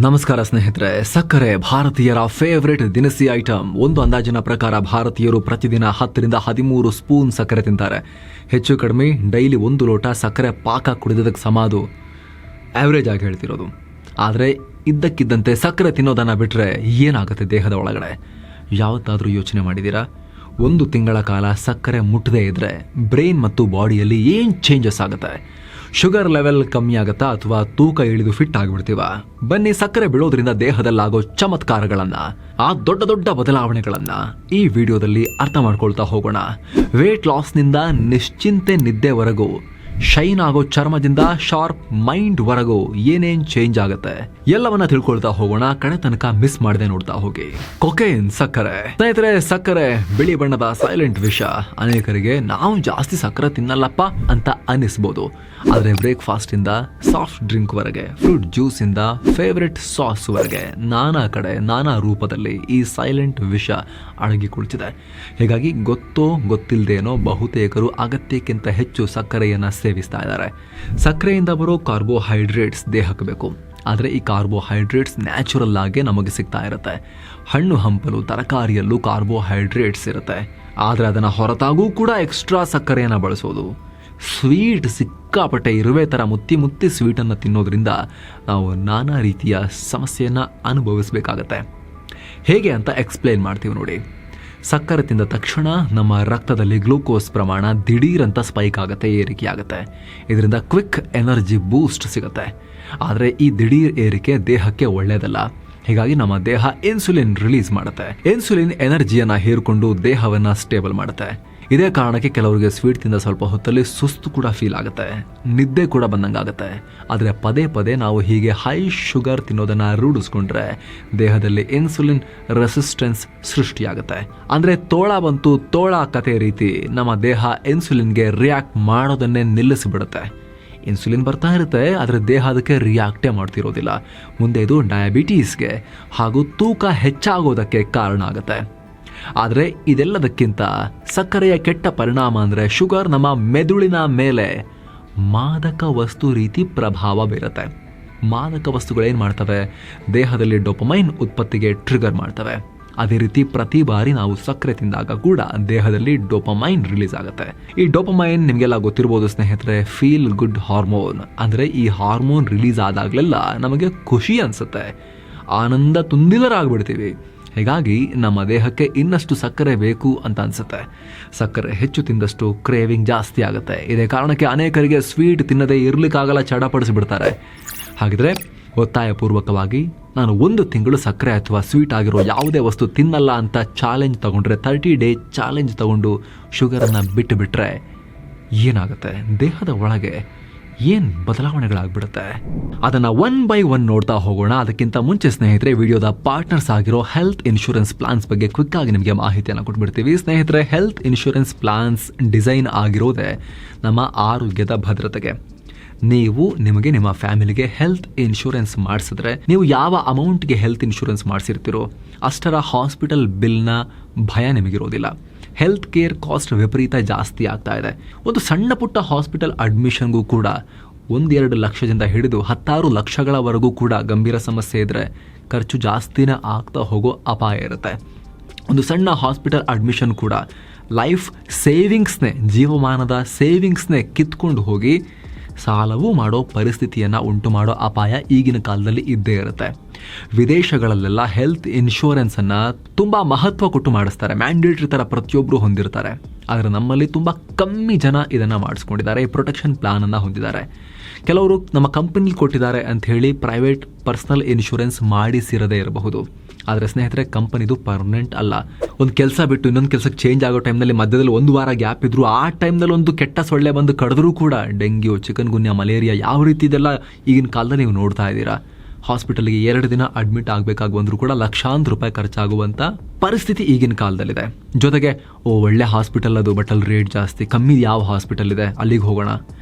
ನಮಸ್ಕಾರ ಸ್ನೇಹಿತರೆ. ಸಕ್ಕರೆ ಭಾರತೀಯರ ಫೇವರೇಟ್ ದಿನಸಿ ಐಟಮ್. ಒಂದು ಅಂದಾಜಿನ ಪ್ರಕಾರ ಭಾರತೀಯರು ಪ್ರತಿದಿನ 10 ರಿಂದ 13 ಸ್ಪೂನ್ ಸಕ್ಕರೆ ತಿಂತಾರೆ. ಹೆಚ್ಚು ಕಡಿಮೆ ಡೈಲಿ 1 ಲೋಟ ಸಕ್ಕರೆ ಪಾಕ ಕುಡಿದದಕ್ಕೆ ಸಮಾದು ಆವ್ರೇಜ್ ಆಗಿ ಹೇಳ್ತಿರೋದು. ಆದರೆ ಇದ್ದಕ್ಕಿದ್ದಂತೆ ಸಕ್ಕರೆ ತಿನ್ನೋದನ್ನು ಬಿಟ್ಟರೆ ಏನಾಗುತ್ತೆ ದೇಹದ ಒಳಗಡೆ? ಯಾವತ್ತಾದರೂ ಯೋಚನೆ ಮಾಡಿದ್ದೀರಾ? 1 ತಿಂಗಳ ಕಾಲ ಸಕ್ಕರೆ ಮುಟ್ಟದೇ ಇದ್ದರೆ ಬ್ರೈನ್ ಮತ್ತು ಬಾಡಿಯಲ್ಲಿ ಏನು ಚೇಂಜಸ್ ಆಗುತ್ತೆ? ಶುಗರ್ ಲೆವೆಲ್ ಕಮ್ಮಿ ಆಗುತ್ತಾ ಅಥವಾ ತೂಕ ಇಳಿದು ಫಿಟ್ ಆಗಿಬಿಡ್ತೀವ? ಬನ್ನಿ, ಸಕ್ಕರೆ ಬೀಳೋದ್ರಿಂದ ದೇಹದಲ್ಲಾಗೋ ಚಮತ್ಕಾರಗಳನ್ನ, ಆ ದೊಡ್ಡ ದೊಡ್ಡ ಬದಲಾವಣೆಗಳನ್ನ ಈ ವಿಡಿಯೋದಲ್ಲಿ ಅರ್ಥ ಮಾಡ್ಕೊಳ್ತಾ ಹೋಗೋಣ. ವೇಟ್ ಲಾಸ್ನಿಂದ ನಿಶ್ಚಿಂತೆ ನಿದ್ದೆವರೆಗೂ, ಶೈನ್ ಆಗೋ ಚರ್ಮದಿಂದ ಶಾರ್ಪ್ ಮೈಂಡ್ ವರೆಗೂ ಏನೇನ್ ಚೇಂಜ್ ಆಗುತ್ತೆ ಎಲ್ಲವನ್ನ ತಿಳ್ಕೊಳ್ತಾ ಹೋಗೋಣ. ಕಡೆ ತನಕ ಮಿಸ್ ಮಾಡದೆ ನೋಡ್ತಾ ಹೋಗಿ. ಕೊಕೇನ್, ಸಕ್ಕರೆ. ಸ್ನೇಹಿತರೆ, ಸಕ್ಕರೆ ಬಿಳಿ ಬಣ್ಣದ ಸೈಲೆಂಟ್ ವಿಷ. ಅನೇಕರಿಗೆ ನಾವು ಜಾಸ್ತಿ ಸಕ್ಕರೆ ತಿನ್ನಲ್ಲಪ್ಪ ಅಂತ ಅನಿಸ್ಬೋದು. ಆದ್ರೆ ಬ್ರೇಕ್ಫಾಸ್ಟ್ ಇಂದ ಸಾಫ್ಟ್ ಡ್ರಿಂಕ್ ವರೆಗೆ, ಫ್ರೂಟ್ ಜ್ಯೂಸ್ ಇಂದ ಫೇವರೆಟ್ ಸಾಸ್ ವರೆಗೆ ನಾನಾ ಕಡೆ ನಾನಾ ರೂಪದಲ್ಲಿ ಈ ಸೈಲೆಂಟ್ ವಿಷ ಅಡಗಿ ಕುಳಿತಿದೆ. ಹೀಗಾಗಿ ಗೊತ್ತೋ ಗೊತ್ತಿಲ್ಲದೇನೋ ಬಹುತೇಕರು ಅಗತ್ಯಕ್ಕಿಂತ ಹೆಚ್ಚು ಸಕ್ಕರೆಯನ್ನ ಸೇವಿಸ್ತಾ ಇದ್ದಾರೆ. ಸಕ್ಕರೆಯಿಂದ ಬರೋ ಕಾರ್ಬೋಹೈಡ್ರೇಟ್ಸ್ ದೇಹಕ್ಕೆ ಬೇಕು. ಆದರೆ ಈ ಕಾರ್ಬೋಹೈಡ್ರೇಟ್ಸ್ ನ್ಯಾಚುರಲ್ ಆಗಿ ನಮಗೆ ಸಿಗ್ತಾ ಇರುತ್ತೆ. ಹಣ್ಣು ಹಂಪಲು ತರಕಾರಿಯಲ್ಲೂ ಕಾರ್ಬೋಹೈಡ್ರೇಟ್ಸ್ ಇರುತ್ತೆ. ಆದರೆ ಅದನ್ನು ಹೊರತಾಗೂ ಕೂಡ ಎಕ್ಸ್ಟ್ರಾ ಸಕ್ಕರೆಯನ್ನು ಬಳಸೋದು. ಸ್ವೀಟ್ ಸಿಕ್ಕಾಪಟ್ಟೆ ಇರುವೆ ಥರ ಮುತ್ತಿ ಸ್ವೀಟನ್ನು ತಿನ್ನೋದ್ರಿಂದ ನಾವು ನಾನಾ ರೀತಿಯ ಸಮಸ್ಯೆಯನ್ನು ಅನುಭವಿಸಬೇಕಾಗತ್ತೆ. ಹೇಗೆ ಅಂತ ಎಕ್ಸ್ಪ್ಲೇನ್ ಮಾಡ್ತೀವಿ ನೋಡಿ. ಸಕ್ಕರೆ ತಿಂದ ತಕ್ಷಣ ನಮ್ಮ ರಕ್ತದಲ್ಲಿ ಗ್ಲೂಕೋಸ್ ಪ್ರಮಾಣ ದಿಢೀರಂತ ಸ್ಪೈಕ್ ಆಗುತ್ತೆ, ಏರಿಕೆ ಆಗುತ್ತೆ. ಇದರಿಂದ ಕ್ವಿಕ್ ಎನರ್ಜಿ ಬೂಸ್ಟ್ ಸಿಗುತ್ತೆ. ಆದರೆ ಈ ದಿಢೀರ್ ಏರಿಕೆ ದೇಹಕ್ಕೆ ಒಳ್ಳೆಯದಲ್ಲ. ಹೀಗಾಗಿ ನಮ್ಮ ದೇಹ ಇನ್ಸುಲಿನ್ ರಿಲೀಸ್ ಮಾಡುತ್ತೆ. ಇನ್ಸುಲಿನ್ ಎನರ್ಜಿಯನ್ನು ಹೀರ್ಕೊಂಡು ದೇಹವನ್ನು ಸ್ಟೇಬಲ್ ಮಾಡುತ್ತೆ. ಇದೇ ಕಾರಣಕ್ಕೆ ಕೆಲವರಿಗೆ ಸ್ವೀಟ್ ತಿಂದ ಸ್ವಲ್ಪ ಹೊತ್ತಲ್ಲಿ ಸುಸ್ತು ಕೂಡ ಫೀಲ್ ಆಗುತ್ತೆ, ನಿದ್ದೆ ಕೂಡ ಬಂದಂಗಾಗುತ್ತೆ. ಆದರೆ ಪದೇ ಪದೇ ನಾವು ಹೀಗೆ ಹೈ ಶುಗರ್ ತಿನ್ನೋದನ್ನ ರೂಢಿಸ್ಕೊಂಡ್ರೆ ದೇಹದಲ್ಲಿ ಇನ್ಸುಲಿನ್ ರೆಸಿಸ್ಟೆನ್ಸ್ ಸೃಷ್ಟಿಯಾಗುತ್ತೆ. ಅಂದ್ರೆ ತೋಳ ಬಂತು ತೋಳ ಕತೆ ರೀತಿ ನಮ್ಮ ದೇಹ ಇನ್ಸುಲಿನ್ಗೆ ರಿಯಾಕ್ಟ್ ಮಾಡೋದನ್ನೇ ನಿಲ್ಲಿಸಿಬಿಡುತ್ತೆ. ಇನ್ಸುಲಿನ್ ಬರ್ತಾ ಇರುತ್ತೆ, ಆದರೆ ದೇಹ ಅದಕ್ಕೆ ರಿಯಾಕ್ಟೇ ಮಾಡ್ತಿರೋದಿಲ್ಲ. ಮುಂದೆ ಇದು ಡಯಾಬಿಟೀಸ್ಗೆ ಹಾಗೂ ತೂಕ ಹೆಚ್ಚಾಗೋದಕ್ಕೆ ಕಾರಣ ಆಗುತ್ತೆ. ಆದರೆ ಇದೆಲ್ಲದಕ್ಕಿಂತ ಸಕ್ಕರೆಯ ಕೆಟ್ಟ ಪರಿಣಾಮ ಅಂದರೆ ಶುಗರ್ ನಮ್ಮ ಮೆದುಳಿನ ಮೇಲೆ ಮಾದಕ ವಸ್ತು ರೀತಿ ಪ್ರಭಾವ ಬೀರುತ್ತೆ. ಮಾದಕ ವಸ್ತುಗಳೇನು ಮಾಡ್ತವೆ? ದೇಹದಲ್ಲಿ ಡೋಪಮೈನ್ ಉತ್ಪತ್ತಿಗೆ ಟ್ರಿಗರ್ ಮಾಡ್ತವೆ. ಅದೇ ರೀತಿ ಪ್ರತಿ ಬಾರಿ ನಾವು ಸಕ್ಕರೆ ತಿಂದಾಗ ಕೂಡ ದೇಹದಲ್ಲಿ ಡೋಪಮೈನ್ ರಿಲೀಸ್ ಆಗುತ್ತೆ. ಈ ಡೋಪಮೈನ್ ನಿಮಗೆಲ್ಲ ಗೊತ್ತಿರ್ಬೋದು ಸ್ನೇಹಿತರೆ, ಫೀಲ್ ಗುಡ್ ಹಾರ್ಮೋನ್. ಅಂದರೆ ಈ ಹಾರ್ಮೋನ್ ರಿಲೀಸ್ ಆದಾಗಲೆಲ್ಲ ನಮಗೆ ಖುಷಿ ಅನಿಸುತ್ತೆ, ಆನಂದ ತುಂದಿಲರಾಗ್ಬಿಡ್ತೀವಿ. ಹೀಗಾಗಿ ನಮ್ಮ ದೇಹಕ್ಕೆ ಇನ್ನಷ್ಟು ಸಕ್ಕರೆ ಬೇಕು ಅಂತ ಅನ್ಸುತ್ತೆ. ಸಕ್ಕರೆ ಹೆಚ್ಚು ತಿಂದಷ್ಟು ಕ್ರೇವಿಂಗ್ ಜಾಸ್ತಿ ಆಗುತ್ತೆ. ಇದೇ ಕಾರಣಕ್ಕೆ ಅನೇಕರಿಗೆ ಸ್ವೀಟ್ ತಿನ್ನದೇ ಇರ್ಲಿಕ್ಕಾಗಲ್ಲ, ಚಡಪಡಿಸಿಬಿಡ್ತಾರೆ. ಹಾಗಿದ್ರೆ ಒತ್ತಾಯಪೂರ್ವಕವಾಗಿ ನಾನು 1 ತಿಂಗಳು ಸಕ್ಕರೆ ಅಥವಾ ಸ್ವೀಟ್ ಆಗಿರೋ ಯಾವುದೇ ವಸ್ತು ತಿನ್ನಲ್ಲ ಅಂತ ಚಾಲೆಂಜ್ ತಗೊಂಡ್ರೆ, 30 ಡೇ ಚಾಲೆಂಜ್ ತಗೊಂಡು ಶುಗರನ್ನು ಬಿಟ್ಟು ಬಿಟ್ರೆ ಏನಾಗುತ್ತೆ? ದೇಹದ ಒಳಗೆ ಏನು ಬದಲಾವಣೆಗಳಾಗ್ಬಿಡುತ್ತೆ? ಅದನ್ನು 1 by 1 ನೋಡ್ತಾ ಹೋಗೋಣ. ಅದಕ್ಕಿಂತ ಮುಂಚೆ ಸ್ನೇಹಿತರೆ, ವಿಡಿಯೋದ ಪಾರ್ಟ್ನರ್ಸ್ ಆಗಿರೋ ಹೆಲ್ತ್ ಇನ್ಶೂರೆನ್ಸ್ ಪ್ಲಾನ್ಸ್ ಬಗ್ಗೆ ಕ್ವಿಕ್ ಆಗಿ ನಿಮಗೆ ಮಾಹಿತಿಯನ್ನು ಕೊಟ್ಬಿಡ್ತೀವಿ. ಸ್ನೇಹಿತರೆ, ಹೆಲ್ತ್ ಇನ್ಶೂರೆನ್ಸ್ ಪ್ಲಾನ್ಸ್ ಡಿಸೈನ್ ಆಗಿರೋದೇ ನಮ್ಮ ಆರೋಗ್ಯದ ಭದ್ರತೆಗೆ. ನೀವು ನಿಮಗೆ ನಿಮ್ಮ ಫ್ಯಾಮಿಲಿಗೆ ಹೆಲ್ತ್ ಇನ್ಶೂರೆನ್ಸ್ ಮಾಡಿಸಿದ್ರೆ, ನೀವು ಯಾವ ಅಮೌಂಟ್ಗೆ ಹೆಲ್ತ್ ಇನ್ಶೂರೆನ್ಸ್ ಮಾಡಿಸಿರ್ತೀರೋ ಅಷ್ಟರ ಹಾಸ್ಪಿಟಲ್ ಬಿಲ್ನ ಭಯ ನಿಮಗಿರೋದಿಲ್ಲ. ಹೆಲ್ತ್ ಕೇರ್ ಕಾಸ್ಟ್ ವಿಪರೀತ ಜಾಸ್ತಿ ಆಗ್ತಾ ಇದೆ. ಒಂದು ಸಣ್ಣ ಪುಟ್ಟ ಹಾಸ್ಪಿಟಲ್ ಅಡ್ಮಿಷನ್ಗೂ ಕೂಡ 1-2 ಲಕ್ಷದಿಂದ ಹಿಡಿದು 16 ಲಕ್ಷಗಳವರೆಗೂ ಕೂಡ ಗಂಭೀರ ಸಮಸ್ಯೆ ಇದ್ದರೆ ಖರ್ಚು ಜಾಸ್ತಿನೇ ಆಗ್ತಾ ಹೋಗೋ ಅಪಾಯ ಇರುತ್ತೆ. ಒಂದು ಸಣ್ಣ ಹಾಸ್ಪಿಟಲ್ ಅಡ್ಮಿಷನ್ ಕೂಡ ಲೈಫ್ ಸೇವಿಂಗ್ಸ್ನೇ, ಜೀವಮಾನದ ಸೇವಿಂಗ್ಸ್ನೇ ಕಿತ್ಕೊಂಡು ಹೋಗಿ ಸಾಲವೂ ಮಾಡೋ ಪರಿಸ್ಥಿತಿಯನ್ನು ಉಂಟು ಮಾಡೋ ಅಪಾಯ ಈಗಿನ ಕಾಲದಲ್ಲಿ ಇದ್ದೇ ಇರುತ್ತೆ. ವಿದೇಶಗಳಲ್ಲೆಲ್ಲ ಹೆಲ್ತ್ ಇನ್ಶೂರೆನ್ಸನ್ನು ತುಂಬ ಮಹತ್ವ ಕೊಟ್ಟು ಮಾಡಿಸ್ತಾರೆ. ಮ್ಯಾಂಡೇಟ್ರಿ ಥರ ಪ್ರತಿಯೊಬ್ಬರು ಹೊಂದಿರ್ತಾರೆ. ಆದರೆ ನಮ್ಮಲ್ಲಿ ತುಂಬ ಕಮ್ಮಿ ಜನ ಇದನ್ನು ಮಾಡಿಸ್ಕೊಂಡಿದ್ದಾರೆ. ಈ ಪ್ರೊಟೆಕ್ಷನ್ ಪ್ಲಾನನ್ನು ಹೊಂದಿದ್ದಾರೆ. ಕೆಲವರು ನಮ್ಮ ಕಂಪನಿ ಕೊಟ್ಟಿದ್ದಾರೆ ಅಂತ ಹೇಳಿ ಪ್ರೈವೇಟ್ ಪರ್ಸನಲ್ ಇನ್ಶೂರೆನ್ಸ್ ಮಾಡಿಸಿರದೇ ಇರಬಹುದು. ಆದರೆ ಸ್ನೇಹಿತರೆ, ಕಂಪನಿದು ಪರ್ಮನೆಂಟ್ ಅಲ್ಲ. ಒಂದು ಕೆಲಸ ಬಿಟ್ಟು ಇನ್ನೊಂದು ಕೆಲಸಕ್ಕೆ ಚೇಂಜ್ ಆಗೋ ಟೈಮ್ನಲ್ಲಿ ಮಧ್ಯದಲ್ಲಿ 1 ವಾರ ಗ್ಯಾಪ್ ಇದ್ರು, ಆ ಟೈಮ್ನಲ್ಲಿ ಒಂದು ಕೆಟ್ಟ ಸೊಳ್ಳೆ ಬಂದು ಕಡಿದ್ರೂ ಕೂಡ ಡೆಂಗ್ಯೂ, ಚಿಕನ್ ಗುನ್ಯಾ, ಮಲೇರಿಯಾ ಯಾವ ರೀತಿ ಇದೆಲ್ಲ ಈಗಿನ ಕಾಲದಲ್ಲಿ ನೀವು ನೋಡ್ತಾ ಇದ್ದೀರಾ. ಹಾಸ್ಪಿಟಲ್ಗೆ 2 ದಿನ ಅಡ್ಮಿಟ್ ಆಗಬೇಕಾಗಿ ಬಂದರೂ ಕೂಡ ಲಕ್ಷಾಂತರ ರೂಪಾಯಿ ಖರ್ಚಾಗುವಂಥ ಪರಿಸ್ಥಿತಿ ಈಗಿನ ಕಾಲದಲ್ಲಿದೆ. ಜೊತೆಗೆ ಒಳ್ಳೆ ಹಾಸ್ಪಿಟಲ್ ಅದು, ಬಟ್ ಅಲ್ಲಿ ರೇಟ್ ಜಾಸ್ತಿ. ಕಮ್ಮಿ ಯಾವ ಹಾಸ್ಪಿಟಲ್ ಇದೆ ಅಲ್ಲಿಗೆ ಹೋಗೋಣ.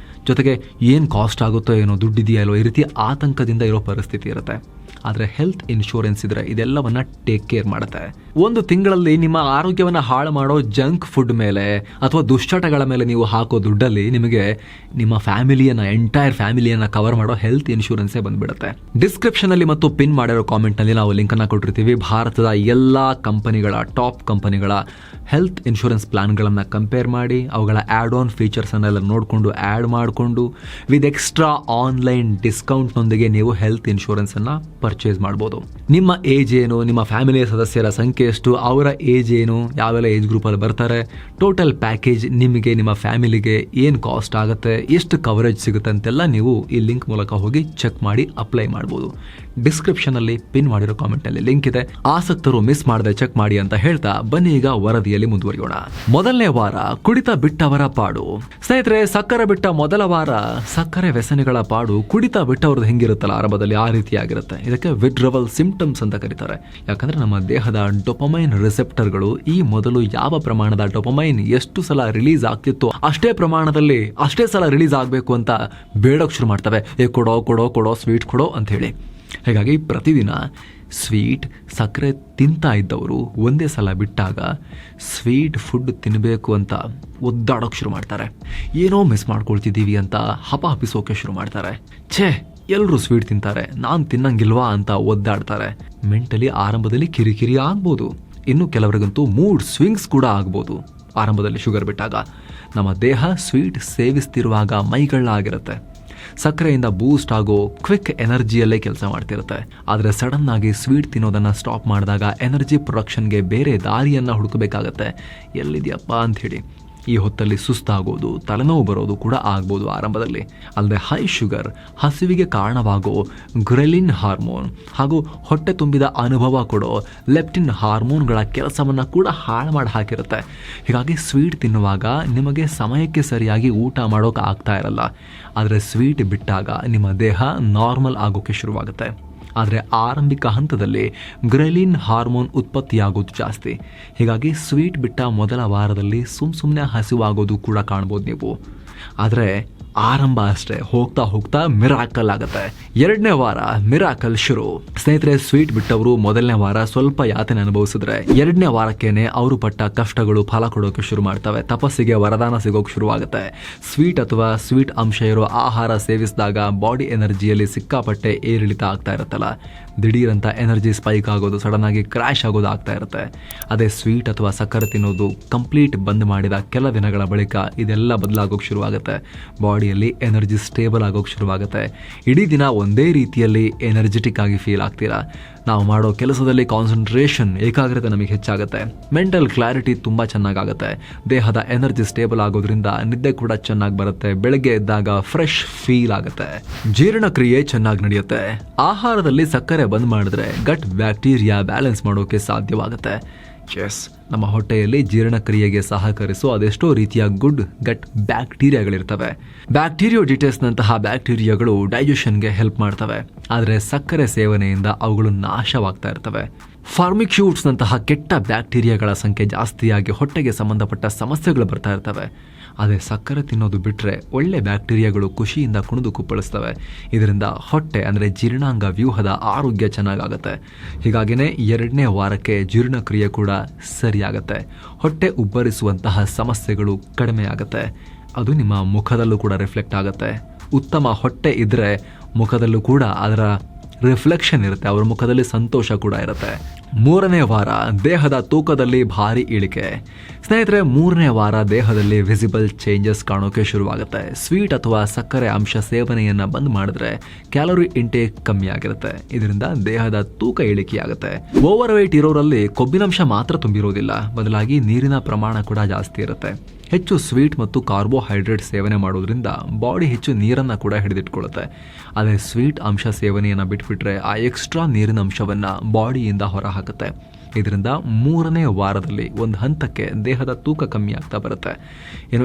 ಜೊತೆಗೆ ಏನು ಕಾಸ್ಟ್ ಆಗುತ್ತೋ ಏನೋ, ದುಡ್ಡಿದೆಯಾ ಇಲ್ಲೋ, ಈ ರೀತಿ ಆತಂಕದಿಂದ ಇರೋ ಪರಿಸ್ಥಿತಿ ಇರುತ್ತೆ. ಆದರೆ ಹೆಲ್ತ್ ಇನ್ಶೂರೆನ್ಸ್ ಇದ್ರೆ ಇದೆಲ್ಲವನ್ನ ಟೇಕ್ ಕೇರ್ ಮಾಡುತ್ತೆ. ಒಂದು ತಿಂಗಳಲ್ಲಿ ನಿಮ್ಮ ಆರೋಗ್ಯವನ್ನು ಹಾಳು ಮಾಡೋ ಜಂಕ್ ಫುಡ್ ಮೇಲೆ ಅಥವಾ ದುಶ್ಚಟಗಳ ಮೇಲೆ ನೀವು ಹಾಕೋ ದುಡ್ಡಲ್ಲಿ ನಿಮಗೆ ನಿಮ್ಮ ಎಂಟೈರ್ ಫ್ಯಾಮಿಲಿಯನ್ನ ಕವರ್ ಮಾಡೋ ಹೆಲ್ತ್ ಇನ್ಶೂರೆನ್ಸೇ ಬಂದ್ಬಿಡುತ್ತೆ. ಡಿಸ್ಕ್ರಿಪ್ಷನ್ ಅಲ್ಲಿ ಮತ್ತು ಪಿನ್ ಮಾಡಿರೋ ಕಾಮೆಂಟ್ ನಲ್ಲಿ ನಾವು ಲಿಂಕ್ ಅನ್ನ ಕೊಟ್ಟಿರ್ತೀವಿ. ಭಾರತದ ಎಲ್ಲಾ ಕಂಪನಿಗಳ, ಟಾಪ್ ಕಂಪನಿಗಳ ಹೆಲ್ತ್ ಇನ್ಶೂರೆನ್ಸ್ ಪ್ಲಾನ್ಗಳನ್ನು ಕಂಪೇರ್ ಮಾಡಿ ಅವುಗಳ ಆ್ಯಡ್ ಆನ್ ಫೀಚರ್ಸ್ ಅನ್ನೆಲ್ಲ ನೋಡಿಕೊಂಡು ಆ್ಯಡ್ ಮಾಡಿಕೊಂಡು ವಿತ್ ಎಕ್ಸ್ಟ್ರಾ ಆನ್ಲೈನ್ ಡಿಸ್ಕೌಂಟ್ನೊಂದಿಗೆ ನೀವು ಹೆಲ್ತ್ ಇನ್ಶೂರೆನ್ಸ್ ಅನ್ನ ಪರ್ಚೇಸ್ ಮಾಡ್ಬೋದು. ನಿಮ್ಮ ಏಜ್ ಏನು, ನಿಮ್ಮ ಫ್ಯಾಮಿಲಿಯ ಸದಸ್ಯರ ಸಂಖ್ಯೆ ಎಷ್ಟು, ಅವರ ಏಜ್ ಏನು, ಯಾವೆಲ್ಲ ಏಜ್ ಗ್ರೂಪಲ್ಲಿ ಬರ್ತಾರೆ, ಟೋಟಲ್ ಪ್ಯಾಕೇಜ್ ನಿಮಗೆ ನಿಮ್ಮ ಫ್ಯಾಮಿಲಿಗೆ ಏನು ಕಾಸ್ಟ್ ಆಗುತ್ತೆ, ಎಷ್ಟು ಕವರೇಜ್ ಸಿಗುತ್ತೆ ಅಂತೆಲ್ಲ ನೀವು ಈ ಲಿಂಕ್ ಮೂಲಕ ಹೋಗಿ ಚೆಕ್ ಮಾಡಿ ಅಪ್ಲೈ ಮಾಡ್ಬೋದು. ಡಿಸ್ಕ್ರಿಪ್ಷನಲ್ಲಿ ಪಿನ್ ಮಾಡಿರೋ ಕಾಮೆಂಟ್ನಲ್ಲಿ ಲಿಂಕ್ ಇದೆ. ಆಸಕ್ತರು ಮಿಸ್ ಮಾಡದೆ ಚೆಕ್ ಮಾಡಿ ಅಂತ ಹೇಳ್ತಾ ಬನ್ನಿ ಈಗ ವರದಿಯಲ್ಲಿ ಮುಂದುವರಿಯೋಣ. ಮೊದಲನೇ ವಾರ ಕುಡಿತ ಬಿಟ್ಟವರ ಪಾಡು. ಸ್ನೇಹಿತರೆ, ಸಕ್ಕರೆ ಬಿಟ್ಟ ಮೊದಲ ವಾರ ಸಕ್ಕರೆ ವ್ಯಸನಿಗಳ ಪಾಡು ಕುಡಿತ ಬಿಟ್ಟವ್ರದ್ದು ಹೆಂಗಿರುತ್ತಲ್ಲ ಆರಂಭದಲ್ಲಿ ಆ ರೀತಿಯಾಗಿರುತ್ತೆ. ಇದಕ್ಕೆ ವಿಡ್ರವಲ್ ಸಿಂಪ್ಟಮ್ಸ್ ಅಂತ ಕರೀತಾರೆ. ಯಾಕಂದ್ರೆ ನಮ್ಮ ದೇಹದ ಡೊಪಮೈನ್ ರಿಸೆಪ್ಟರ್ಗಳು ಈ ಮೊದಲು ಯಾವ ಪ್ರಮಾಣದ ಡೊಪಮೈನ್ ಎಷ್ಟು ಸಲ ರಿಲೀಸ್ ಆಗ್ತಿತ್ತು ಅಷ್ಟೇ ಸಲ ರಿಲೀಸ್ ಆಗಬೇಕು ಅಂತ ಬೇಡೋಕ್ ಶುರು ಮಾಡ್ತವೆ. ಕೊಡೋ ಕೊಡೋ ಕೊಡೋ ಸ್ವೀಟ್ ಕೊಡೋ ಅಂತ ಹೇಳಿ. ಹೀಗಾಗಿ ಪ್ರತಿದಿನ ಸ್ವೀಟ್ ಸಕ್ಕರೆ ತಿಂತಾ ಇದ್ದವರು ಒಂದೇ ಸಲ ಬಿಟ್ಟಾಗ ಸ್ವೀಟ್ ಫುಡ್ ತಿನ್ನಬೇಕು ಅಂತ ಒದ್ದಾಡೋಕೆ ಶುರು ಮಾಡ್ತಾರೆ. ಏನೋ ಮಿಸ್ ಮಾಡ್ಕೊಳ್ತಿದ್ದೀವಿ ಅಂತ ಹಪಿಸೋಕೆ ಶುರು ಮಾಡ್ತಾರೆ. ಎಲ್ಲರೂ ಸ್ವೀಟ್ ತಿಂತಾರೆ, ನಾನು ತಿನ್ನಂಗಿಲ್ವಾ ಅಂತ ಒದ್ದಾಡ್ತಾರೆ. ಮೆಂಟಲಿ ಆರಂಭದಲ್ಲಿ ಕಿರಿಕಿರಿ ಆಗ್ಬೋದು. ಇನ್ನು ಕೆಲವರಿಗಂತೂ ಮೂಡ್ ಸ್ವಿಂಗ್ಸ್ ಕೂಡ ಆಗ್ಬೋದು. ಆರಂಭದಲ್ಲಿ ಶುಗರ್ ಬಿಟ್ಟಾಗ ನಮ್ಮ ದೇಹ ಸ್ವೀಟ್ ಸೇವಿಸ್ತಿರುವಾಗ ಮೈಗಳ್ಳಾಗಿರುತ್ತೆ. ಸಕ್ಕರೆಯಿಂದ ಬೂಸ್ಟ್ ಆಗೋ ಕ್ವಿಕ್ ಎನರ್ಜಿಯಲ್ಲೇ ಕೆಲಸ ಮಾಡ್ತಿರುತ್ತೆ. ಆದರೆ ಸಡನ್ ಆಗಿ ಸ್ವೀಟ್ ತಿನ್ನೋದನ್ನ ಸ್ಟಾಪ್ ಮಾಡಿದಾಗ ಎನರ್ಜಿ ಪ್ರೊಡಕ್ಷನ್ಗೆ ಬೇರೆ ದಾರಿಯನ್ನ ಹುಡುಕಬೇಕಾಗತ್ತೆ. ಎಲ್ಲಿದೆಯಪ್ಪ ಅಂತ ಹೇಳಿ ಈ ಹೊತ್ತಲ್ಲಿ ಸುಸ್ತಾಗೋದು, ತಲೆನೋವು ಬರೋದು ಕೂಡ ಆಗ್ಬೋದು ಆರಂಭದಲ್ಲಿ. ಅಲ್ಲದೆ ಹೈ ಶುಗರ್ ಹಸಿವಿಗೆ ಕಾರಣವಾಗೋ ಗ್ರೆಲಿನ್ ಹಾರ್ಮೋನ್ ಹಾಗೂ ಹೊಟ್ಟೆ ತುಂಬಿದ ಅನುಭವ ಕೊಡೋ ಲೆಪ್ಟಿನ್ ಹಾರ್ಮೋನ್ಗಳ ಕೆಲಸವನ್ನು ಕೂಡ ಹಾಳು ಮಾಡಿ ಹಾಕಿರುತ್ತೆ. ಹೀಗಾಗಿ ಸ್ವೀಟ್ ತಿನ್ನುವಾಗ ನಿಮಗೆ ಸಮಯಕ್ಕೆ ಸರಿಯಾಗಿ ಊಟ ಮಾಡೋಕೆ ಆಗ್ತಾ ಇರಲ್ಲ. ಆದರೆ ಸ್ವೀಟ್ ಬಿಟ್ಟಾಗ ನಿಮ್ಮ ದೇಹ ನಾರ್ಮಲ್ ಆಗೋಕ್ಕೆ ಶುರುವಾಗುತ್ತೆ. ಆದರೆ ಆರಂಭಿಕ ಹಂತದಲ್ಲಿ ಗ್ರೆಲಿನ್ ಹಾರ್ಮೋನ್ ಉತ್ಪತ್ತಿಯಾಗೋದು ಜಾಸ್ತಿ. ಹೀಗಾಗಿ ಸ್ವೀಟ್ ಬಿಟ್ಟ ಮೊದಲ ವಾರದಲ್ಲಿ ಸುಮ್ಮನೆ ಹಸಿವಾಗೋದು ಕೂಡ ಕಾಣ್ಬೋದು ನೀವು. ಆದರೆ ಆರಂಭ ಅಷ್ಟೇ, ಹೋಗ್ತಾ ಹೋಗ್ತಾ ಮಿರಾಕಲ್ ಆಗುತ್ತೆ. ಎರಡನೇ ವಾರ ಮಿರಾಕಲ್ ಶುರು. ಸ್ನೇಹಿತರೆ, ಸ್ವೀಟ್ ಬಿಟ್ಟವರು ಮೊದಲನೇ ವಾರ ಸ್ವಲ್ಪ ಯಾತನೆ ಅನುಭವಿಸಿದ್ರೆ ಎರಡನೇ ವಾರಕ್ಕೇನೆ ಅವರು ಪಟ್ಟ ಕಷ್ಟಗಳು ಫಲ ಕೊಡೋಕೆ ಶುರು ಮಾಡ್ತವೆ. ತಪಸ್ಸಿಗೆ ವರದಾನ ಸಿಗೋಕೆ ಶುರುವಾಗುತ್ತೆ. ಸ್ವೀಟ್ ಅಥವಾ ಸ್ವೀಟ್ ಅಂಶ ಇರೋ ಆಹಾರ ಸೇವಿಸಿದಾಗ ಬಾಡಿ ಎನರ್ಜಿಯಲ್ಲಿ ಸಿಕ್ಕಾಪಟ್ಟೆ ಏರಿಳಿತ ಆಗ್ತಾ ಇರುತ್ತಲ್ಲ, ದಿಢೀರಂತ ಎನರ್ಜಿ ಸ್ಪೈಕ್ ಆಗೋದು, ಸಡನ್ ಆಗಿ ಕ್ರ್ಯಾಶ್ ಆಗೋದು ಆಗ್ತಾ ಇರುತ್ತೆ. ಅದೇ ಸ್ವೀಟ್ ಅಥವಾ ಸಕ್ಕರೆ ತಿನ್ನೋದು ಕಂಪ್ಲೀಟ್ ಬಂದ್ ಮಾಡಿದ ಕೆಲ ದಿನಗಳ ಬಳಿಕ ಇದೆಲ್ಲ ಬದಲಾಗೋಕೆ ಶುರುವಾಗುತ್ತೆ. ಬಾಡಿಯಲ್ಲಿ ಎನರ್ಜಿ ಸ್ಟೇಬಲ್ ಆಗೋಕೆ ಶುರುವಾಗುತ್ತೆ. ಇಡೀ ದಿನ ಒಂದೇ ರೀತಿಯಲ್ಲಿ ಎನರ್ಜೆಟಿಕ್ ಆಗಿ ಫೀಲ್ ಆಗ್ತೀರಾ. ನಾವು ಮಾಡೋ ಕೆಲಸದಲ್ಲಿ ಕಾನ್ಸಂಟ್ರೇಷನ್, ಏಕಾಗ್ರತೆ ನಮಗೆ ಹೆಚ್ಚಾಗುತ್ತೆ. ಮೆಂಟಲ್ ಕ್ಲಾರಿಟಿ ತುಂಬ ಚೆನ್ನಾಗಾಗುತ್ತೆ. ದೇಹದ ಎನರ್ಜಿ ಸ್ಟೇಬಲ್ ಆಗೋದ್ರಿಂದ ನಿದ್ದೆ ಕೂಡ ಚೆನ್ನಾಗಿ ಬರುತ್ತೆ. ಬೆಳಗ್ಗೆ ಎದ್ದಾಗ ಫ್ರೆಶ್ ಫೀಲ್ ಆಗುತ್ತೆ. ಜೀರ್ಣಕ್ರಿಯೆ ಚೆನ್ನಾಗಿ ನಡೆಯುತ್ತೆ. ಆಹಾರದಲ್ಲಿ ಸಕ್ಕರೆ ಬಂದ್ ಮಾಡಿದ್ರೆ ಗಟ್ ಬ್ಯಾಕ್ಟೀರಿಯಾ ಬ್ಯಾಲೆನ್ಸ್ ಮಾಡೋಕೆ ಸಾಧ್ಯವಾಗುತ್ತೆ. ನಮ್ಮ ಹೊಟ್ಟೆಯಲ್ಲಿ ಜೀರ್ಣಕ್ರಿಯೆಗೆ ಸಹಕರಿಸೋ ಅದೆಷ್ಟೋ ರೀತಿಯ ಗುಡ್ ಗಟ್ ಬ್ಯಾಕ್ಟೀರಿಯಾಗಳಿರ್ತವೆ. ಬ್ಯಾಕ್ಟೀರಿಯೋಡಿಟಸ್ನಂತಹ ಬ್ಯಾಕ್ಟೀರಿಯಾಗಳು ಡೈಜೆಷನ್ಗೆ ಹೆಲ್ಪ್ ಮಾಡ್ತವೆ. ಆದರೆ ಸಕ್ಕರೆ ಸೇವನೆಯಿಂದ ಅವುಗಳು ನಾಶವಾಗ್ತಾ ಇರ್ತವೆ. ಫಾರ್ಮಿಕ್ಯೂಟ್ಸ್ನಂತಹ ಕೆಟ್ಟ ಬ್ಯಾಕ್ಟೀರಿಯಾಗಳ ಸಂಖ್ಯೆ ಜಾಸ್ತಿಯಾಗಿ ಹೊಟ್ಟೆಗೆ ಸಂಬಂಧಪಟ್ಟ ಸಮಸ್ಯೆಗಳು ಬರ್ತಾ ಇರ್ತವೆ. ಅದೇ ಸಕ್ಕರೆ ತಿನ್ನೋದು ಬಿಟ್ಟರೆ ಒಳ್ಳೆ ಬ್ಯಾಕ್ಟೀರಿಯಾಗಳು ಖುಷಿಯಿಂದ ಕುಣಿದು ಕುಪ್ಪಳಿಸ್ತವೆ. ಇದರಿಂದ ಹೊಟ್ಟೆ ಅಂದರೆ ಜೀರ್ಣಾಂಗ ವ್ಯೂಹದ ಆರೋಗ್ಯ ಚೆನ್ನಾಗಾಗುತ್ತೆ. ಹೀಗಾಗಿನೇ ಎರಡನೇ ವಾರಕ್ಕೆ ಜೀರ್ಣಕ್ರಿಯೆ ಕೂಡ ಸರಿಯಾಗತ್ತೆ. ಹೊಟ್ಟೆ ಉಬ್ಬರಿಸುವಂತಹ ಸಮಸ್ಯೆಗಳು ಕಡಿಮೆ ಆಗುತ್ತೆ. ಅದು ನಿಮ್ಮ ಮುಖದಲ್ಲೂ ಕೂಡ ರಿಫ್ಲೆಕ್ಟ್ ಆಗುತ್ತೆ. ಉತ್ತಮ ಹೊಟ್ಟೆ ಇದ್ದರೆ ಮುಖದಲ್ಲೂ ಕೂಡ ಅದರ ರಿಫ್ಲೆಕ್ಷನ್ ಇರುತ್ತೆ. ಅವರ ಮುಖದಲ್ಲಿ ಸಂತೋಷ ಕೂಡ ಇರುತ್ತೆ. ಮೂರನೇ ವಾರ ದೇಹದ ತೂಕದಲ್ಲಿ ಭಾರಿ ಇಳಿಕೆ. ಸ್ನೇಹಿತರೆ, ಮೂರನೇ ವಾರ ದೇಹದಲ್ಲಿ ವಿಸಿಬಲ್ ಚೇಂಜಸ್ ಕಾಣೋಕೆ ಶುರುವಾಗುತ್ತೆ. ಸ್ವೀಟ್ ಅಥವಾ ಸಕ್ಕರೆ ಅಂಶ ಸೇವನೆಯನ್ನು ಬಂದ್ ಮಾಡಿದ್ರೆ ಕ್ಯಾಲೋರಿ ಇಂಟೇಕ್ ಕಮ್ಮಿ ಆಗಿರುತ್ತೆ. ಇದರಿಂದ ದೇಹದ ತೂಕ ಇಳಿಕೆಯಾಗುತ್ತೆ. ಓವರ್ ವೇಟ್ ಇರೋರಲ್ಲಿ ಕೊಬ್ಬಿನಂಶ ಮಾತ್ರ ತುಂಬಿರೋದಿಲ್ಲ, ಬದಲಾಗಿ ನೀರಿನ ಪ್ರಮಾಣ ಕೂಡ ಜಾಸ್ತಿ ಇರುತ್ತೆ. ಹೆಚ್ಚು ಸ್ವೀಟ್ ಮತ್ತು ಕಾರ್ಬೋಹೈಡ್ರೇಟ್ ಸೇವನೆ ಮಾಡೋದ್ರಿಂದ ಬಾಡಿ ಹೆಚ್ಚು ನೀರನ್ನು ಕೂಡ ಹಿಡಿದಿಟ್ಕೊಳ್ಳುತ್ತೆ. ಅದೇ ಸ್ವೀಟ್ ಅಂಶ ಸೇವನೆಯನ್ನು ಬಿಟ್ಬಿಟ್ರೆ ಆ ಎಕ್ಸ್ಟ್ರಾ ನೀರಿನ ಅಂಶವನ್ನು ಬಾಡಿಯಿಂದ ಹೊರ ಹಾಕುತ್ತೆ. ಇದರಿಂದ ಮೂರನೇ ವಾರದಲ್ಲಿ ಒಂದು ಹಂತಕ್ಕೆ ದೇಹದ ತೂಕ ಕಮ್ಮಿ ಆಗ್ತಾ ಬರುತ್ತೆ.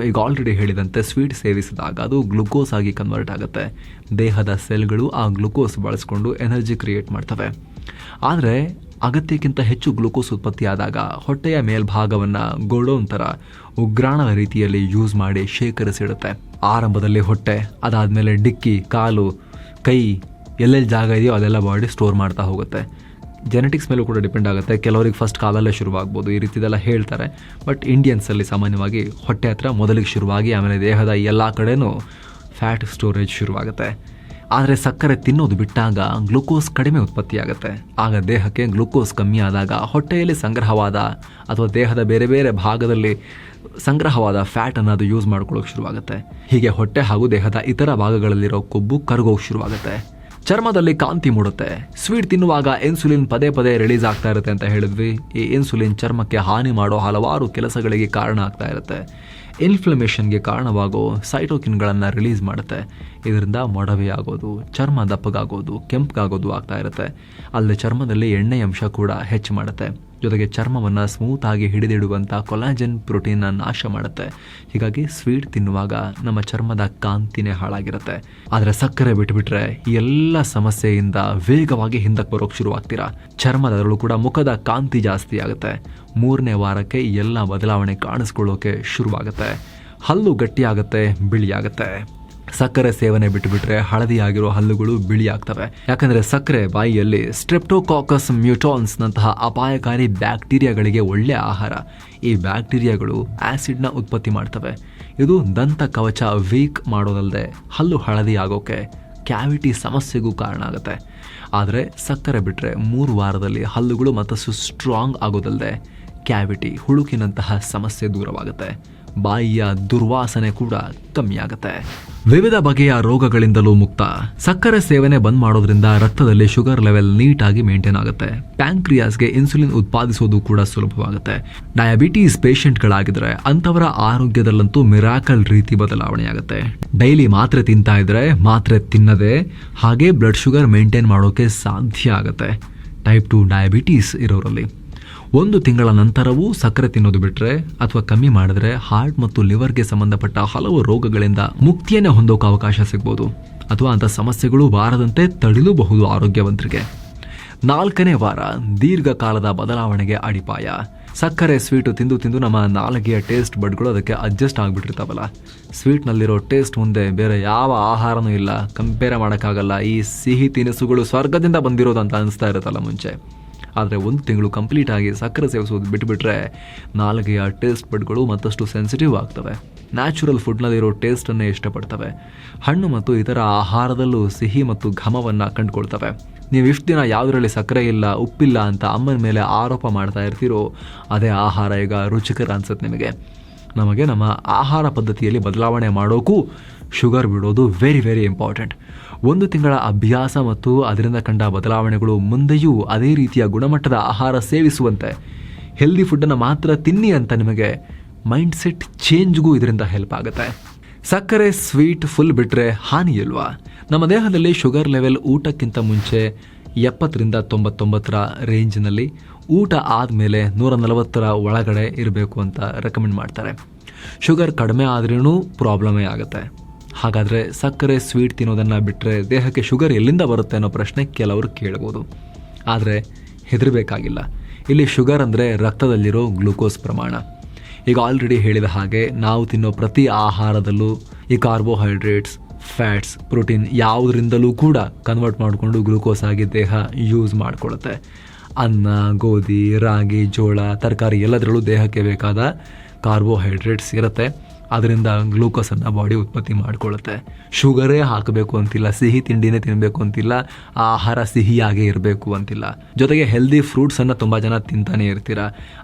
ಈಗ ಆಲ್ರೆಡಿ ಹೇಳಿದಂತೆ ಸ್ವೀಟ್ ಸೇವಿಸಿದಾಗ ಅದು ಗ್ಲುಕೋಸ್ ಆಗಿ ಕನ್ವರ್ಟ್ ಆಗುತ್ತೆ. ದೇಹದ ಸೆಲ್ಗಳು ಆ ಗ್ಲುಕೋಸ್ ಬಳಸ್ಕೊಂಡು ಎನರ್ಜಿ ಕ್ರಿಯೇಟ್ ಮಾಡ್ತವೆ. ಆದರೆ ಅಗತ್ಯಕ್ಕಿಂತ ಹೆಚ್ಚು ಗ್ಲೂಕೋಸ್ ಉತ್ಪತ್ತಿಯಾದಾಗ ಹೊಟ್ಟೆಯ ಮೇಲ್ಭಾಗವನ್ನು ಗೋಡೌನ್ ಥರ ಉಗ್ರಾಣದ ರೀತಿಯಲ್ಲಿ ಯೂಸ್ ಮಾಡಿ ಶೇಖರಿಸಿಡುತ್ತೆ. ಆರಂಭದಲ್ಲಿ ಹೊಟ್ಟೆ, ಅದಾದಮೇಲೆ ಡಿಕ್ಕಿ, ಕಾಲು, ಕೈ, ಎಲ್ಲೆಲ್ಲಿ ಜಾಗ ಇದೆಯೋ ಅಲ್ಲೆಲ್ಲ ಬಾಡಿ ಸ್ಟೋರ್ ಮಾಡ್ತಾ ಹೋಗುತ್ತೆ. ಜೆನೆಟಿಕ್ಸ್ ಮೇಲೂ ಕೂಡ ಡಿಪೆಂಡ್ ಆಗುತ್ತೆ. ಕೆಲವರಿಗೆ ಫಸ್ಟ್ ಕಾಲಲ್ಲೇ ಶುರುವಾಗ್ಬೋದು, ಈ ರೀತಿದೆಲ್ಲ ಹೇಳ್ತಾರೆ. ಬಟ್ ಇಂಡಿಯನ್ಸಲ್ಲಿ ಸಾಮಾನ್ಯವಾಗಿ ಹೊಟ್ಟೆ ಹತ್ರ ಮೊದಲಿಗೆ ಶುರುವಾಗಿ ಆಮೇಲೆ ದೇಹದ ಎಲ್ಲ ಕಡೆನೂ ಫ್ಯಾಟ್ ಸ್ಟೋರೇಜ್ ಶುರುವಾಗುತ್ತೆ. ಆದರೆ ಸಕ್ಕರೆ ತಿನ್ನೋದು ಬಿಟ್ಟಾಗ ಗ್ಲೂಕೋಸ್ ಕಡಿಮೆ ಉತ್ಪತ್ತಿಯಾಗುತ್ತೆ. ಆಗ ದೇಹಕ್ಕೆ ಗ್ಲೂಕೋಸ್ ಕಮ್ಮಿ ಆದಾಗ ಹೊಟ್ಟೆಯಲ್ಲಿ ಸಂಗ್ರಹವಾದ ಅಥವಾ ದೇಹದ ಬೇರೆ ಬೇರೆ ಭಾಗದಲ್ಲಿ ಸಂಗ್ರಹವಾದ ಫ್ಯಾಟನ್ನು ಅದು ಯೂಸ್ ಮಾಡ್ಕೊಳ್ಳೋಕೆ ಶುರುವಾಗುತ್ತೆ. ಹೀಗೆ ಹೊಟ್ಟೆ ಹಾಗೂ ದೇಹದ ಇತರ ಭಾಗಗಳಲ್ಲಿರೋ ಕೊಬ್ಬು ಕರಗೋಕೆ ಶುರುವಾಗುತ್ತೆ. ಚರ್ಮದಲ್ಲಿ ಕಾಂತಿ ಮೂಡುತ್ತೆ. ಸ್ವೀಟ್ ತಿನ್ನುವಾಗ ಇನ್ಸುಲಿನ್ ಪದೇ ಪದೇ ರಿಲೀಸ್ ಆಗ್ತಾ ಇರುತ್ತೆ ಅಂತ ಹೇಳಿದ್ವಿ. ಈ ಇನ್ಸುಲಿನ್ ಚರ್ಮಕ್ಕೆ ಹಾನಿ ಮಾಡೋ ಹಲವಾರು ಕೆಲಸಗಳಿಗೆ ಕಾರಣ ಆಗ್ತಾ ಇರುತ್ತೆ. ಇನ್ಫ್ಲಮೇಷನ್ಗೆ ಕಾರಣವಾಗೋ ಸೈಟೋಕಿನ್ಗಳನ್ನು ರಿಲೀಸ್ ಮಾಡುತ್ತೆ. ಇದರಿಂದ ಮೊಡವೆ ಆಗೋದು, ಚರ್ಮ ದಪ್ಪಗಾಗೋದು, ಕೆಂಪಗಾಗೋದು ಆಗ್ತಾ ಇರುತ್ತೆ. ಅಲ್ಲದೆ ಚರ್ಮದಲ್ಲಿ ಎಣ್ಣೆ ಅಂಶ ಕೂಡ ಹೆಚ್ಚು ಮಾಡುತ್ತೆ. ಜೊತೆಗೆ ಚರ್ಮವನ್ನು ಸ್ಮೂತಾಗಿ ಹಿಡಿದಿಡುವಂಥ ಕೊಲಾಜನ್ ಪ್ರೋಟೀನ್ನ ನಾಶ ಮಾಡುತ್ತೆ. ಹೀಗಾಗಿ ಸ್ವೀಟ್ ತಿನ್ನುವಾಗ ನಮ್ಮ ಚರ್ಮದ ಕಾಂತಿನೇ ಹಾಳಾಗಿರುತ್ತೆ. ಆದರೆ ಸಕ್ಕರೆ ಬಿಟ್ಬಿಟ್ರೆ ಈ ಎಲ್ಲ ಸಮಸ್ಯೆಯಿಂದ ವೇಗವಾಗಿ ಹಿಂದಕ್ಕೆ ಬರೋಕ್ಕೆ ಶುರುವಾಗ್ತೀರಾ. ಚರ್ಮದಲ್ಲೂ ಕೂಡ ಮುಖದ ಕಾಂತಿ ಜಾಸ್ತಿ ಆಗುತ್ತೆ. 3ನೇ ವಾರಕ್ಕೆ ಎಲ್ಲ ಬದಲಾವಣೆ ಕಾಣಿಸ್ಕೊಳ್ಳೋಕೆ ಶುರುವಾಗುತ್ತೆ. ಹಲ್ಲು ಗಟ್ಟಿಯಾಗುತ್ತೆ, ಬಿಳಿಯಾಗುತ್ತೆ. ಸಕ್ಕರೆ ಸೇವನೆ ಬಿಟ್ಟುಬಿಟ್ರೆ ಹಳದಿಯಾಗಿರೋ ಹಲ್ಲುಗಳು ಬಿಳಿ ಆಗ್ತವೆ. ಯಾಕಂದರೆ ಸಕ್ಕರೆ ಬಾಯಿಯಲ್ಲಿ ಸ್ಟ್ರೆಪ್ಟೋಕಾಕಸ್ ಮ್ಯೂಟಾನ್ಸ್ನಂತಹ ಅಪಾಯಕಾರಿ ಬ್ಯಾಕ್ಟೀರಿಯಾಗಳಿಗೆ ಒಳ್ಳೆಯ ಆಹಾರ. ಈ ಬ್ಯಾಕ್ಟೀರಿಯಾಗಳು ಆ್ಯಸಿಡ್ನ ಉತ್ಪತ್ತಿ ಮಾಡ್ತವೆ. ಇದು ದಂತ ಕವಚ ವೀಕ್ ಮಾಡೋದಲ್ಲದೆ ಹಲ್ಲು ಹಳದಿ ಆಗೋಕೆ, ಕ್ಯಾವಿಟಿ ಸಮಸ್ಯೆಗೂ ಕಾರಣ ಆಗುತ್ತೆ. ಆದರೆ ಸಕ್ಕರೆ ಬಿಟ್ಟರೆ 3 ವಾರದಲ್ಲಿ ಹಲ್ಲುಗಳು ಮತ್ತಷ್ಟು ಸ್ಟ್ರಾಂಗ್ ಆಗೋದಲ್ಲದೆ ಕ್ಯಾವಿಟಿ, ಹುಳುಕಿನಂತಹ ಸಮಸ್ಯೆ ದೂರವಾಗುತ್ತೆ. ಬಾಯಿಯ ದುರ್ವಾಸನೆ ಕೂಡ ಕಮ್ಮಿ ಆಗುತ್ತೆ. ವಿವಿಧ ಬಗೆಯ ರೋಗಗಳಿಂದಲೂ ಮುಕ್ತ. ಸಕ್ಕರೆ ಸೇವನೆ ಬಂದ್ ಮಾಡೋದ್ರಿಂದ ರಕ್ತದಲ್ಲಿ ಶುಗರ್ ಲೆವೆಲ್ ನೀಟಾಗಿ ಮೇಂಟೈನ್ ಆಗುತ್ತೆ. ಪ್ಯಾಂಕ್ರಿಯಾಸ್ಗೆ ಇನ್ಸುಲಿನ್ ಉತ್ಪಾದಿಸೋದು ಕೂಡ ಸುಲಭವಾಗುತ್ತೆ. ಡಯಾಬಿಟೀಸ್ ಪೇಷಂಟ್ಗಳಾಗಿದ್ರೆ ಅಂಥವರ ಆರೋಗ್ಯದಲ್ಲಂತೂ ಮಿರಾಕಲ್ ರೀತಿ ಬದಲಾವಣೆಯಾಗುತ್ತೆ. ಡೈಲಿ ಮಾತ್ರೆ ತಿಂತಾ ಇದ್ರೆ ಮಾತ್ರೆ ತಿನ್ನದೆ ಹಾಗೆ ಬ್ಲಡ್ ಶುಗರ್ ಮೇಂಟೈನ್ ಮಾಡೋಕೆ ಸಾಧ್ಯ ಆಗುತ್ತೆ. ಟೈಪ್ 2 ಡಯಾಬಿಟೀಸ್ ಇರೋರಲ್ಲಿ 1 ತಿಂಗಳ ನಂತರವೂ ಸಕ್ಕರೆ ತಿನ್ನೋದು ಬಿಟ್ಟರೆ ಅಥವಾ ಕಮ್ಮಿ ಮಾಡಿದ್ರೆ ಹಾರ್ಟ್ ಮತ್ತು ಲಿವರ್ಗೆ ಸಂಬಂಧಪಟ್ಟ ಹಲವು ರೋಗಗಳಿಂದ ಮುಕ್ತಿಯನ್ನೇ ಹೊಂದೋಕೆ ಅವಕಾಶ ಸಿಗ್ಬೋದು. ಅಥವಾ ಅಂಥ ಸಮಸ್ಯೆಗಳು ಬಾರದಂತೆ ತಡೆಯಲೂಬಹುದು ಆರೋಗ್ಯವಂತರಿಗೆ. 4ನೇ ವಾರ ದೀರ್ಘಕಾಲದ ಬದಲಾವಣೆಗೆ ಅಡಿಪಾಯ. ಸಕ್ಕರೆ ಸ್ವೀಟು ತಿಂದು ತಿಂದು ನಮ್ಮ ನಾಲಿಗೆಯ ಟೇಸ್ಟ್ ಬಡ್ಗಳು ಅದಕ್ಕೆ ಅಡ್ಜಸ್ಟ್ ಆಗಿಬಿಟ್ಟಿರ್ತಾವಲ್ಲ. ಸ್ವೀಟ್ನಲ್ಲಿರೋ ಟೇಸ್ಟ್ ಮುಂದೆ ಬೇರೆ ಯಾವ ಆಹಾರನೂ ಇಲ್ಲ, ಕಂಪೇರ್ ಮಾಡೋಕ್ಕಾಗಲ್ಲ. ಈ ಸಿಹಿ ತಿನಿಸುಗಳು ಸ್ವರ್ಗದಿಂದ ಬಂದಿರೋದು ಅಂತ ಅನಿಸ್ತಾ ಇರುತ್ತಲ್ಲ ಮುಂಚೆ. ಆದರೆ 1 ತಿಂಗಳು ಕಂಪ್ಲೀಟ್ ಆಗಿ ಸಕ್ಕರೆ ಸೇವಿಸೋದು ಬಿಟ್ಟುಬಿಟ್ರೆ ನಾಲಿಗೆಯ ಟೇಸ್ಟ್ ಬಡ್ಗಳು ಮತ್ತಷ್ಟು ಸೆನ್ಸಿಟಿವ್ ಆಗ್ತವೆ. ನ್ಯಾಚುರಲ್ ಫುಡ್ನಲ್ಲಿರೋ ಟೇಸ್ಟನ್ನೇ ಇಷ್ಟಪಡ್ತವೆ. ಹಣ್ಣು ಮತ್ತು ಇತರ ಆಹಾರದಲ್ಲೂ ಸಿಹಿ ಮತ್ತು ಘಮವನ್ನು ಕಂಡುಕೊಳ್ತವೆ. ನೀವು ಇಷ್ಟು ದಿನ ಯಾವುದರಲ್ಲಿ ಸಕ್ಕರೆ ಇಲ್ಲ, ಉಪ್ಪಿಲ್ಲ ಅಂತ ಅಮ್ಮನ ಮೇಲೆ ಆರೋಪ ಮಾಡ್ತಾ ಇರ್ತೀರೋ ಅದೇ ಆಹಾರ ಈಗ ರುಚಿಕರ ಅನ್ಸುತ್ತೆ ನಿಮಗೆ. ನಮಗೆ ನಮ್ಮ ಆಹಾರ ಪದ್ಧತಿಯಲ್ಲಿ ಬದಲಾವಣೆ ಮಾಡೋಕ್ಕೂ ಶುಗರ್ ಬಿಡೋದು ವೆರಿ ವೆರಿ ಇಂಪಾರ್ಟೆಂಟ್. 1 ತಿಂಗಳ ಅಭ್ಯಾಸ ಮತ್ತು ಅದರಿಂದ ಕಂಡ ಬದಲಾವಣೆಗಳು ಮುಂದೆಯೂ ಅದೇ ರೀತಿಯ ಗುಣಮಟ್ಟದ ಆಹಾರ ಸೇವಿಸುವಂತೆ, ಹೆಲ್ದಿ ಫುಡ್ಡನ್ನು ಮಾತ್ರ ತಿನ್ನಿ ಅಂತ ನಿಮಗೆ ಮೈಂಡ್ ಸೆಟ್ ಚೇಂಜ್ಗೂ ಇದರಿಂದ ಹೆಲ್ಪ್ ಆಗುತ್ತೆ. ಸಕ್ಕರೆ ಸ್ವೀಟ್ ಫುಲ್ ಬಿಟ್ಟರೆ ಹಾನಿ ಇಲ್ವಾ? ನಮ್ಮ ದೇಹದಲ್ಲಿ ಶುಗರ್ ಲೆವೆಲ್ ಊಟಕ್ಕಿಂತ ಮುಂಚೆ 70ರಿಂದ 99ರ ರೇಂಜ್ನಲ್ಲಿ, ಊಟ ಆದಮೇಲೆ 140ರ ಒಳಗಡೆ ಇರಬೇಕು ಅಂತ ರೆಕಮೆಂಡ್ ಮಾಡ್ತಾರೆ. ಶುಗರ್ ಕಡಿಮೆ ಆದ್ರೂ ಪ್ರಾಬ್ಲಮೇ ಆಗುತ್ತೆ. ಹಾಗಾದರೆ ಸಕ್ಕರೆ ಸ್ವೀಟ್ ತಿನ್ನೋದನ್ನು ಬಿಟ್ಟರೆ ದೇಹಕ್ಕೆ ಶುಗರ್ ಎಲ್ಲಿಂದ ಬರುತ್ತೆ ಅನ್ನೋ ಪ್ರಶ್ನೆ ಕೆಲವರು ಕೇಳ್ಬೋದು. ಆದರೆ ಹೆದರಬೇಕಾಗಿಲ್ಲ. ಇಲ್ಲಿ ಶುಗರ್ ಅಂದರೆ ರಕ್ತದಲ್ಲಿರೋ ಗ್ಲೂಕೋಸ್ ಪ್ರಮಾಣ. ಈಗ ಆಲ್ರೆಡಿ ಹೇಳಿದ ಹಾಗೆ ನಾವು ತಿನ್ನೋ ಪ್ರತಿ ಆಹಾರದಲ್ಲೂ ಈ ಕಾರ್ಬೋಹೈಡ್ರೇಟ್ಸ್, ಫ್ಯಾಟ್ಸ್, ಪ್ರೋಟೀನ್ ಯಾವುದರಿಂದಲೂ ಕೂಡ ಕನ್ವರ್ಟ್ ಮಾಡಿಕೊಂಡು ಗ್ಲೂಕೋಸ್ ಆಗಿ ದೇಹ ಯೂಸ್ ಮಾಡಿಕೊಳ್ಳುತ್ತೆ. ಅನ್ನ, ಗೋಧಿ, ರಾಗಿ, ಜೋಳ, ತರಕಾರಿ ಎಲ್ಲದರಲ್ಲೂ ದೇಹಕ್ಕೆ ಬೇಕಾದ ಕಾರ್ಬೋಹೈಡ್ರೇಟ್ಸ್ ಇರುತ್ತೆ. ಅದರಿಂದ ಗ್ಲೂಕೋಸನ್ನು ಬಾಡಿ ಉತ್ಪತ್ತಿ ಮಾಡಿಕೊಳ್ಳುತ್ತೆ. ಶುಗರೇ ಹಾಕಬೇಕು ಅಂತಿಲ್ಲ, ಸಿಹಿ ತಿಂಡಿನೇ ತಿನ್ನಬೇಕು ಅಂತಿಲ್ಲ, ಆ ಆಹಾರ ಸಿಹಿಯಾಗೇ ಇರಬೇಕು ಅಂತಿಲ್ಲ. ಜೊತೆಗೆ ಹೆಲ್ದಿ ಫ್ರೂಟ್ಸನ್ನು ತುಂಬ ಜನ ತಿಂತಾನೆ ಇರ್ತೀರ.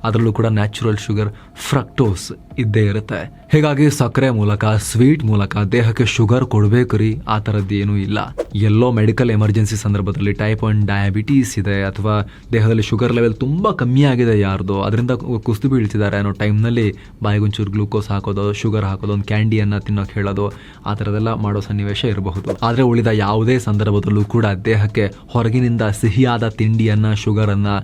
ಅದರಲ್ಲೂ ಕೂಡ ನ್ಯಾಚುರಲ್ ಶುಗರ್, ಫ್ರಕ್ಟೋಸ್ ಇದ್ದೇ ಇರುತ್ತೆ. ಹೀಗಾಗಿ ಸಕ್ಕರೆ ಮೂಲಕ, ಸ್ವೀಟ್ ಮೂಲಕ ದೇಹಕ್ಕೆ ಶುಗರ್ ಕೊಡಬೇಕು ರೀ, ಆ ಥರದ್ದು ಏನೂ ಇಲ್ಲ. ಎಲ್ಲೋ ಮೆಡಿಕಲ್ ಎಮರ್ಜೆನ್ಸಿ ಸಂದರ್ಭದಲ್ಲಿ ಟೈಪ್ 1 ಡಯಾಬಿಟೀಸ್ ಇದೆ ಅಥವಾ ದೇಹದಲ್ಲಿ ಶುಗರ್ ಲೆವೆಲ್ ತುಂಬ ಕಮ್ಮಿ ಆಗಿದೆ ಯಾರ್ದು, ಅದರಿಂದ ಕುಸಿದು ಬೀಳ್ತಿದ್ದಾರೆ ಅನ್ನೋ ಟೈಮ್ನಲ್ಲಿ ಬಾಯಿಗೊಂಚೂರು ಗ್ಲೂಕೋಸ್ ಹಾಕೋದು, ಶುಗರ್ ಹಾಕೋದು, ಒಂದು ಕ್ಯಾಂಡಿಯನ್ನು ತಿನ್ನೋಕೆ ಹೇಳೋದು, ಆ ಥರದೆಲ್ಲ ಮಾಡೋ ಸನ್ನಿವೇಶ ಇರಬಹುದು. ಆದರೆ ಉಳಿದ ಯಾವುದೇ ಸಂದರ್ಭದಲ್ಲೂ ಕೂಡ ದೇಹಕ್ಕೆ ಹೊರಗಿನಿಂದ ಸಿಹಿಯಾದ ತಿಂಡಿಯನ್ನು, ಶುಗರನ್ನು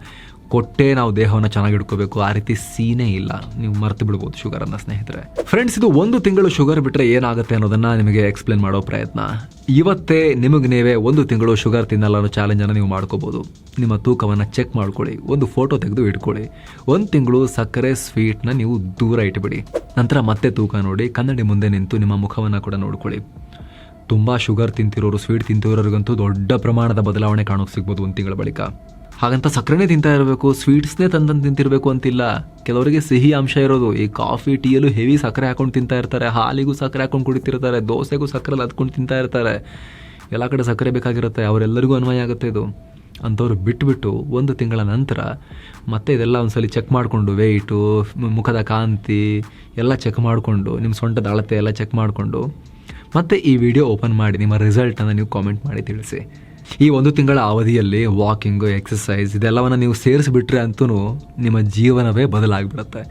ಕೊಟ್ಟೇ ನಾವು ದೇಹವನ್ನು ಚೆನ್ನಾಗಿ ಇಟ್ಕೋಬೇಕು, ಆ ರೀತಿ ಸೀನೇ ಇಲ್ಲ. ನೀವು ಮರ್ತು ಬಿಡ್ಬೋದು ಶುಗರನ್ನು ಸ್ನೇಹಿತರೆ. ಫ್ರೆಂಡ್ಸ್, ಇದು 1 ತಿಂಗಳು ಶುಗರ್ ಬಿಟ್ಟರೆ ಏನಾಗುತ್ತೆ ಅನ್ನೋದನ್ನು ನಿಮಗೆ ಎಕ್ಸ್ಪ್ಲೇನ್ ಮಾಡೋ ಪ್ರಯತ್ನ. ಇವತ್ತೇ ನಿಮಗೆ ನೀವೇ 1 ತಿಂಗಳು ಶುಗರ್ ತಿನ್ನಲ್ಲ ಅನ್ನೋ ಚಾಲೆಂಜನ್ನು ನೀವು ಮಾಡ್ಕೋಬೋದು. ನಿಮ್ಮ ತೂಕವನ್ನು ಚೆಕ್ ಮಾಡ್ಕೊಳ್ಳಿ, ಒಂದು ಫೋಟೋ ತೆಗೆದು ಇಟ್ಕೊಳ್ಳಿ. 1 ತಿಂಗಳು ಸಕ್ಕರೆ ಸ್ವೀಟ್ನ ನೀವು ದೂರ ಇಟ್ಬಿಡಿ. ನಂತರ ಮತ್ತೆ ತೂಕ ನೋಡಿ, ಕನ್ನಡಿ ಮುಂದೆ ನಿಂತು ನಿಮ್ಮ ಮುಖವನ್ನು ಕೂಡ ನೋಡ್ಕೊಳ್ಳಿ. ತುಂಬ ಶುಗರ್ ತಿಂತಿರೋರು, ಸ್ವೀಟ್ ತಿಂತಿರೋರಿಗಂತೂ ದೊಡ್ಡ ಪ್ರಮಾಣದ ಬದಲಾವಣೆ ಕಾಣೋಕೆ ಸಿಗ್ಬೋದು 1 ತಿಂಗಳ ಬಳಿಕ. ಹಾಗಂತ ಸಕ್ಕರೆನೇ ತಿಂತಾ ಇರಬೇಕು, ಸ್ವೀಟ್ಸ್ನೇ ತಂದು ತಿಂತಿರಬೇಕು ಅಂತಿಲ್ಲ. ಕೆಲವರಿಗೆ ಸಿಹಿ ಅಂಶ ಇರೋದು, ಈ ಕಾಫಿ ಟೀಯಲ್ಲೂ ಹೆವಿ ಸಕ್ಕರೆ ಹಾಕೊಂಡು ತಿಂತಾ ಇರ್ತಾರೆ, ಹಾಲಿಗೂ ಸಕ್ಕರೆ ಹಾಕೊಂಡು ಕುಡಿತಿರ್ತಾರೆ, ದೋಸೆಗೂ ಸಕ್ಕರೆ ಹತ್ಕೊಂಡು ತಿಂತಾ ಇರ್ತಾರೆ. ಎಲ್ಲ ಕಡೆ ಸಕ್ಕರೆ ಬೇಕಾಗಿರುತ್ತೆ, ಅವರೆಲ್ಲರಿಗೂ ಅನ್ವಯ ಆಗುತ್ತೆ ಇದು. ಅಂಥವ್ರು ಬಿಟ್ಬಿಟ್ಟು 1 ತಿಂಗಳ ನಂತರ ಮತ್ತೆ ಇದೆಲ್ಲ ಒಂದ್ಸಲಿ ಚೆಕ್ ಮಾಡಿಕೊಂಡು, ವೆಯ್ಟು, ಮುಖದ ಕಾಂತಿ ಎಲ್ಲ ಚೆಕ್ ಮಾಡಿಕೊಂಡು, ನಿಮ್ಮ ಸೊಂಟದ ಅಳತೆ ಎಲ್ಲ ಚೆಕ್ ಮಾಡಿಕೊಂಡು ಮತ್ತೆ ಈ ವಿಡಿಯೋ ಓಪನ್ ಮಾಡಿ ನಿಮ್ಮ ರಿಸಲ್ಟನ್ನು ನೀವು ಕಾಮೆಂಟ್ ಮಾಡಿ ತಿಳಿಸಿ. ಈ 1 ತಿಂಗಳ ಅವಧಿಯಲ್ಲಿ ವಾಕಿಂಗು, ಎಕ್ಸಸೈಸ್ ಇದೆಲ್ಲವನ್ನು ನೀವು ಸೇರಿಸಿಬಿಟ್ರೆ ಅಂತೂ ನಿಮ್ಮ ಜೀವನವೇ ಬದಲಾಗಿಬಿಡುತ್ತೆ.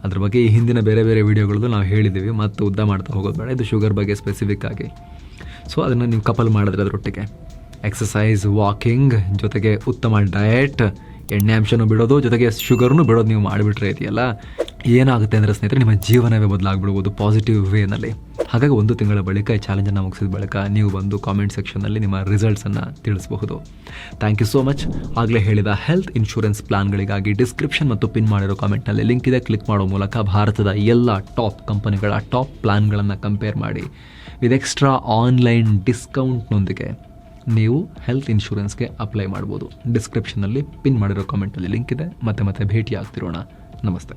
ಅದ್ರ ಬಗ್ಗೆ ಈ ಹಿಂದಿನ ಬೇರೆ ಬೇರೆ ವಿಡಿಯೋಗಳದ್ದು ನಾವು ಹೇಳಿದ್ದೀವಿ, ಮತ್ತು ಉದ್ದ ಮಾಡ್ತಾ ಹೋಗೋದು ಬೇಡ. ಇದು ಶುಗರ್ ಬಗ್ಗೆ ಸ್ಪೆಸಿಫಿಕ್ ಆಗಿ. ಸೊ ಅದನ್ನು ನೀವು ಕಪಲ್ ಮಾಡಿದ್ರೆ ಅದರೊಟ್ಟಿಗೆ ಎಕ್ಸಸೈಸ್, ವಾಕಿಂಗ್ ಜೊತೆಗೆ ಉತ್ತಮ ಡಯಟ್, ಎಣ್ಣೆ ಅಂಶನೂ ಬಿಡೋದು, ಜೊತೆಗೆ ಶುಗರ್ನು ಬಿಡೋದು ನೀವು ಮಾಡಿಬಿಟ್ರೆ ಇದೆಯಲ್ಲ, ಏನಾಗುತ್ತೆ ಅಂದರೆ ಸ್ನೇಹಿತರೆ, ನಿಮ್ಮ ಜೀವನವೇ ಬದಲಾಗ್ಬಿಡ್ಬೋದು ಪಾಸಿಟಿವ್ ವೇನಲ್ಲಿ. ಹಾಗಾಗಿ 1 ತಿಂಗಳ ಬಳಿಕ ಈ ಚಾಲೆಂಜನ್ನು ಮುಗಿಸಿದ ಬಳಿಕ ನೀವು ಬಂದು ಕಾಮೆಂಟ್ ಸೆಕ್ಷನ್ನಲ್ಲಿ ನಿಮ್ಮ ರಿಸಲ್ಟ್ಸನ್ನು ತಿಳಿಸಬಹುದು. Thank you so much. ಆಗಲೇ ಹೇಳಿದ ಹೆಲ್ತ್ ಇನ್ಶೂರೆನ್ಸ್ ಪ್ಲಾನ್ಗಳಿಗಾಗಿ ಡಿಸ್ಕ್ರಿಪ್ಷನ್ ಮತ್ತು ಪಿನ್ ಮಾಡಿರೋ ಕಾಮೆಂಟ್ನಲ್ಲಿ ಲಿಂಕ್ ಇದೆ. ಕ್ಲಿಕ್ ಮಾಡೋ ಮೂಲಕ ಭಾರತದ ಎಲ್ಲ ಟಾಪ್ ಕಂಪನಿಗಳ ಟಾಪ್ ಪ್ಲಾನ್ಗಳನ್ನು ಕಂಪೇರ್ ಮಾಡಿ ವಿತ್ ಎಕ್ಸ್ಟ್ರಾ ಆನ್ಲೈನ್ ಡಿಸ್ಕೌಂಟ್ನೊಂದಿಗೆ ನೀವು ಹೆಲ್ತ್ ಇನ್ಶೂರೆನ್ಸ್ಗೆ ಅಪ್ಲೈ ಮಾಡ್ಬೋದು. ಡಿಸ್ಕ್ರಿಪ್ಷನ್ನಲ್ಲಿ ಪಿನ್ ಮಾಡಿರೋ ಕಾಮೆಂಟಲ್ಲಿ ಲಿಂಕ್ ಇದೆ. ಮತ್ತೆ ಭೇಟಿ ಆಗ್ತಿರೋಣ. ನಮಸ್ತೆ.